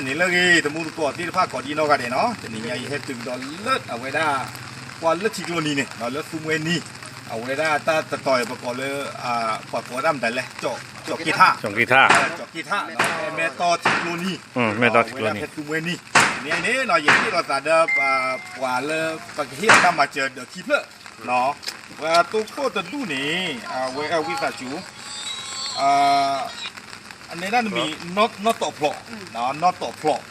นี่เรื่องนี้แต่มูตัวที่ภาคก่อนดีนอกกันเนาะแต่นี่ยังเห็นตึงดอลเลิศเอาไว้ได้กว่าเลิศที่โลนี่เนี่ยดอลเลิศฟูเวนี่เอาไว้ได้ถ้าต่อยประกอบเลยปอดหัวดำแต่เลยจอกกีตาร์จอกกีตาร์เนาะเมตอที่โลนี่เมตอที่โลนี่ฟูเวนี่นี่เนาะอย่างที่เราตัดเดกว่าเลยปากเฮียตั้งมาเจอเดอะคีเพอร์เนาะว่าตัวโคตรดูนี่เวลวิสาจูอันนี้นั่นมีน็อตต่อพลอกเนาะน็อตต่อพลอก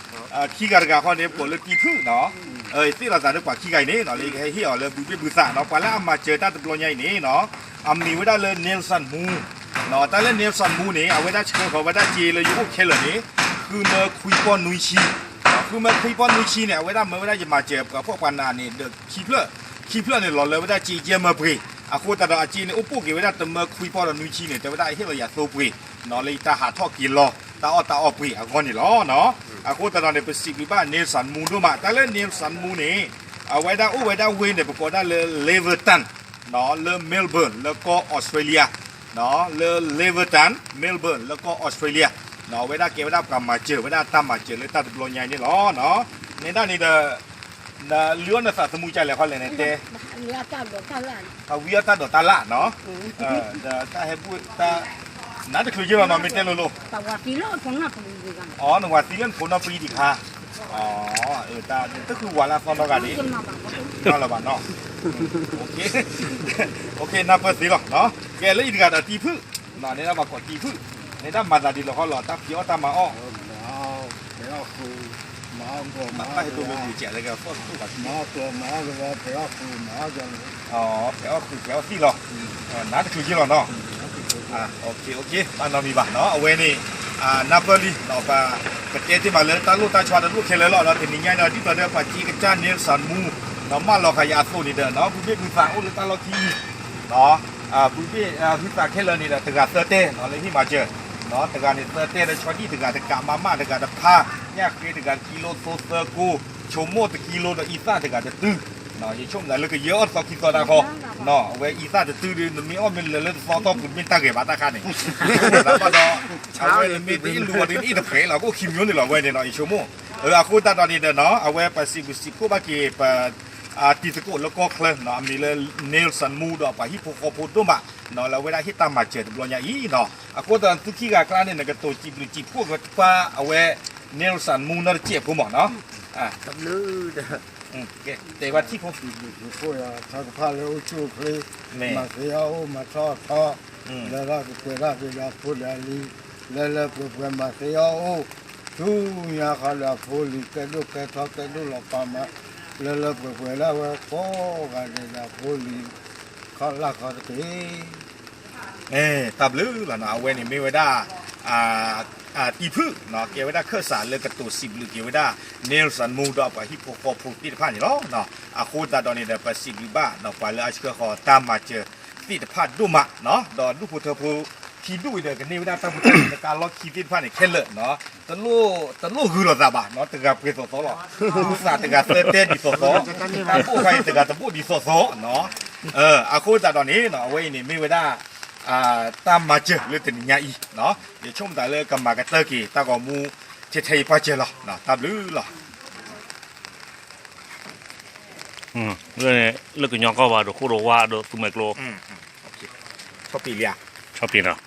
ขี้กระดาษข้อนี้ปวดเลยกี่พื้นเนาะที่เราจะได้กว่าขี้ไก่นี้เนาะเลยให้เหี้ยเลยบุษาเนาะกว่าแล้วมาเจอตั้งแต่ปลอยใหญ่นี้เนาะมีไว้ได้เลยเนลสันมูเนาะแต่เล่นเนลสันมูนี่เอาไว้ได้เชื่อเขาไว้ได้จีเลยอยู่โอเคเลยนี่คือเมื่อคุยป้อนนุยชีคือเมื่อคุยป้อนนุยชีเนี่ยไว้ได้เมื่อไว้ได้จะมาเจอกับพวกปานานี่เด็กขี้เพลินเนี่ยหล่อเลยไว้ได้จีเจมาปรีคูแต่เราจีเนี่ยอุปกรณ์ไว้ได้แต่เมื่อคุยป้อนนุยชีเนี่ยแต่ไว้ได้ที่เราอยากโตปรีเนาะเลยตาหาท่อกินรอตาอปรีก่อนนี่ล้อเนาะคูแต่เราเนี่ยเป็นสิบบ้านเนลสันมูด้วยมาแต่เล่นเนลสันมูนี่เอาไว้ได้ไว้ได้เว้นเนี่ยประกอบได้เลยเลเวอร์ตันเนาะเลยเมลเบิร์นแล้วก็ออสเตรเลียเนาะเลยเลเวอร์ตันเมลเบิร์นแล้วก็ออสเตรเลียเนาะไว้ได้เก็บไว้ได้กำมาเจอไว้ได้ตั้มมาเจอเลยตั้งตัวใหญ่นี่ล้อเนาะในด้านนี้เด้อเลี้ยงน่ะสัตว์สมุนใจเลยเขาเลยเนี่ยเต้เลี้ยงตาดอกตาละเอาเวียตาดอกตาละเนาะตาให้พูดตานั่นจะคือเยอะเนาะไม่เต้นโลแต่ว่าทีละคนน่ะเป็นดีกันหนึ่งวันที่เล่นผลเอาปีดีค่ะตาก็คือวันละตอนเรากันนี้นอนละวันเนาะโอเคนับเปิดสิหรอเนาะแกเลยอีกการตีพึ่งเนาะนี่เรามากดตีพึ่งในด้านมาดาดีเราเขาหล่อตับเกี่ยวตามมามาให้ตัวเป็นผู้เจ๋เลยก็ฟ้อนตู้กับมาเลยเดี๋ยวฟูมาจังเดี๋ยวสิหรอนั่นก็คือเยอะเนาะโอเคบ้านเรามีบ้านเนาะเอาไว้นี่นาเปลีเนาะประเทศที่มาเลยตาลูกตาชวาตาลูกเคเลยเนาะทีนี้ง่ายเนาะที่ตอนนี้ปัจจีกจ้าเนลสันมูเนาะมาเราขยะสู้นี่เด้อเนาะผู้เป็นผู้สาวหรือตาเราทีเนาะผู้เป็นผู้สาวเคเลยนี่เด้อตึกเตอร์เต้เนาะเลยที่มาเจอเนาะตึกนี่เตอร์เต้ได้ชวที่ตึกมาม่าตึกผ้าเนี่ยคือตึกกิโลโซเซอร์กูชมโมตึกกิโลอีซ่าตึกตื้อเนาะยิ่งชมแล้วเลยก็เยอะสักกี่ตัวนะเขาเนาะเวอีซ่าจะตื้อดีมันมีอ้อมเป็นเลยฟอต้อมเป็นตาเก็บตาคันนี่แล้วก็เนาะเอาไว้มีที่รัวที่นี่ตะเฟเราก็คิมยุ่นนี่หรอเว้ยเนี่ยเนาะอีชมโมคุณตาตอนนี้เนาะเอาไว้ไปสิบคู่บาเก็บตีสกุลแล้วก็เคลื่อนเนาะมีเลยเนลสันมูดอกไปฮิปโปโคโพดุมะเนาะแล้วเวลาฮิตามาเจอตัวใหญ่อีเนาะคุณตอนทุกที่การเนี่ยนะก็ตัวจีบพวกก็เอาไว้เนลสันมูนั่นเจ็บกูหมดเนาะทำเลยแต่ว่าที่ผมพูดถ้าพาเราชูเพลมาเสียมาทอดแล้วเราก็เวลาพูดอะไรแล้วเพื่อนมาเสียทุกอย่างเขาเราพูดแค่ดูแค่ทอดแค่ดูหลับมาแล้วเพื่อนเราก็กันเราพูดเขาละเขาตับลือแล้วเนาะเว้นนี่ไม่ไว้ได้ตีพึ่งเนาะเกี่ยวไว้ได้เครื่องสารเลยกระตุ้นสิบหรือเกี่ยวไว้ได้เนลสันมูดอกไปฮิปโปโคโพติดพันอยู่แล้วเนาะคุณตาตอนนี้เดี๋ยวไปสิบบ้าเนาะไปเลยอาชีพเขาตามมาเจอติดพันดูมาเนาะดอนดูผู้เธอผู้ขี่ดูเดี๋ยวกันนี่ไม่ได้ตั้งแต่การล็อกขี่ติดพันเนี่ยแค่เลยเนาะตะลุคือเราจะบ้าเนาะตะการเป็นโซโซหรอผู้สาวตะการเต้นดิโซโซตะผู้ใครตะการตะผู้ดิโซโซเนาะคุณตาตอนนี้เนาะเว้ยนี่ไม่ไว้ได้ตามมาเจอเลยถึงยังอีเนาะเดี๋ยวชมได้เลยกับมากระเตอร์กี้ตาก็มูเทๆป้าเจอหรอเนาะตามลือหรอเรื่องยองก็ว่าดูคู่โรว่าดูตุเมกโลโอเคชอบปีเลียชอบปีเนาะ